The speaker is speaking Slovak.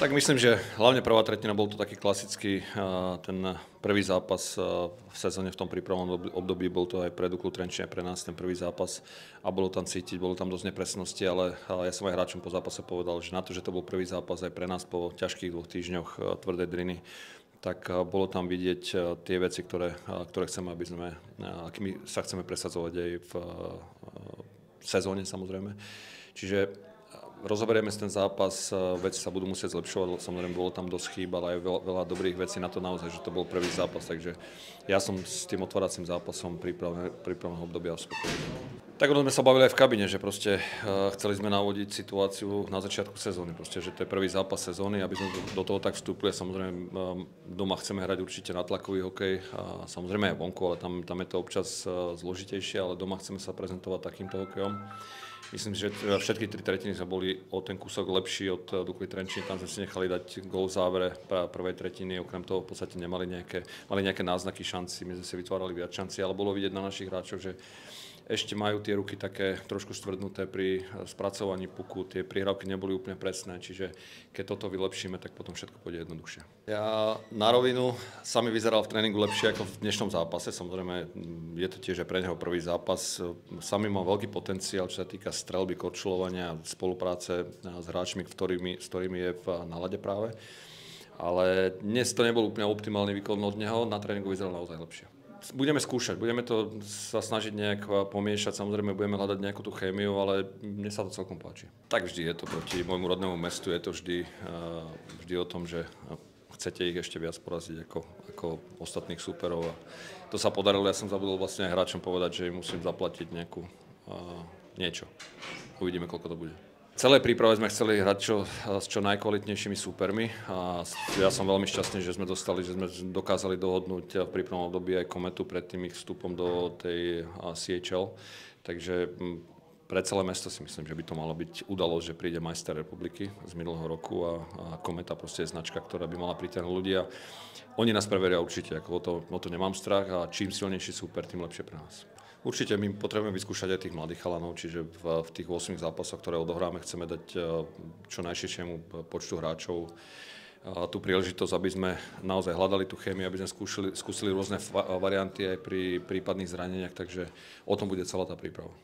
Tak myslím, že hlavne prvá tretina bol to taký klasický, ten prvý zápas v sezóne v tom prípravnom období, bol to aj pre Duklu Trenčín, aj pre nás ten prvý zápas a bolo tam cítiť, bolo tam dosť nepresnosti, ale ja som aj hráčom po zápase povedal, že na to, že to bol prvý zápas aj pre nás po ťažkých 2 týždňoch tvrdej driny, tak bolo tam vidieť tie veci, ktoré chceme, akými sa chceme presadzovať aj v sezóne samozrejme. Čiže rozoberieme ten zápas, veci sa budú musieť zlepšovať, samozrejme bolo tam dosť chýb, ale aj veľa dobrých vecí na to naozaj, že to bol prvý zápas, takže ja som s tým otváracím zápasom prípravného obdobia spokojný. Tak ono sme sa bavili aj v kabine, že proste chceli sme navodiť situáciu na začiatku sezóny, proste, že to je prvý zápas sezóny, aby sme do toho tak vstúpili. Samozrejme doma chceme hrať určite natlakový hokej, a samozrejme aj vonku, ale tam je to občas zložitejšie, ale doma chceme sa prezentovať takýmto hokejom. Myslím, že všetky 3 tretiny sme boli o ten kúsok lepší od Dukly Trenčín, tam sme si nechali dať gól v závere prvej tretiny, okrem toho v podstate mali nejaké náznaky šanci, my sme si vytvárali viac šanci, ale bolo vidieť na našich hráčoch, že ešte majú tie ruky také trošku stvrdnuté pri spracovaní puku, tie prihrávky neboli úplne presné, čiže keď toto vylepšíme, tak potom všetko pôjde jednoduchšie. Ja na rovinu sami vyzeral v tréningu lepšie ako v dnešnom zápase, samozrejme je to tiež aj pre neho prvý zápas, sami má veľký potenciál, čo sa týka strelby, korčulovania, spolupráce s hráčmi, s ktorými je v nálade práve, ale dnes to nebol úplne optimálny výkon od neho, na tréningu vyzeral naozaj lepšie. Budeme skúšať, budeme to sa snažiť nejak pomiešať, samozrejme budeme hľadať nejakú tú chémiu, ale mne sa to celkom páči. Tak vždy je to proti môjmu rodnému mestu, je to vždy o tom, že chcete ich ešte viac poraziť ako ostatných súperov. A to sa podarilo, ja som zabudol vlastne aj hráčom povedať, že im musím zaplatiť niečo. Uvidíme, koľko to bude. V celej príprave sme chceli hrať s čo najkvalitnejšími súpermi a ja som veľmi šťastný, že sme dokázali dohodnúť v prípravnom období aj Kometu pred tým ich vstupom do tej CHL. Takže pre celé mesto si myslím, že by to malo byť udalosť, že príde majster republiky z minulého roku a Kometa proste je značka, ktorá by mala pritiahnuť ľudia. Oni nás preveria určite, o to nemám strach a čím silnejší súper, tým lepšie pre nás. Určite my potrebujeme vyskúšať aj tých mladých chalanov, čiže v tých 8 zápasoch, ktoré odohráme, chceme dať čo najširšiemu počtu hráčov tú príležitosť, aby sme naozaj hľadali tú chémiu, aby sme skúsili rôzne varianty aj pri prípadných zraneniach, takže o tom bude celá tá príprava.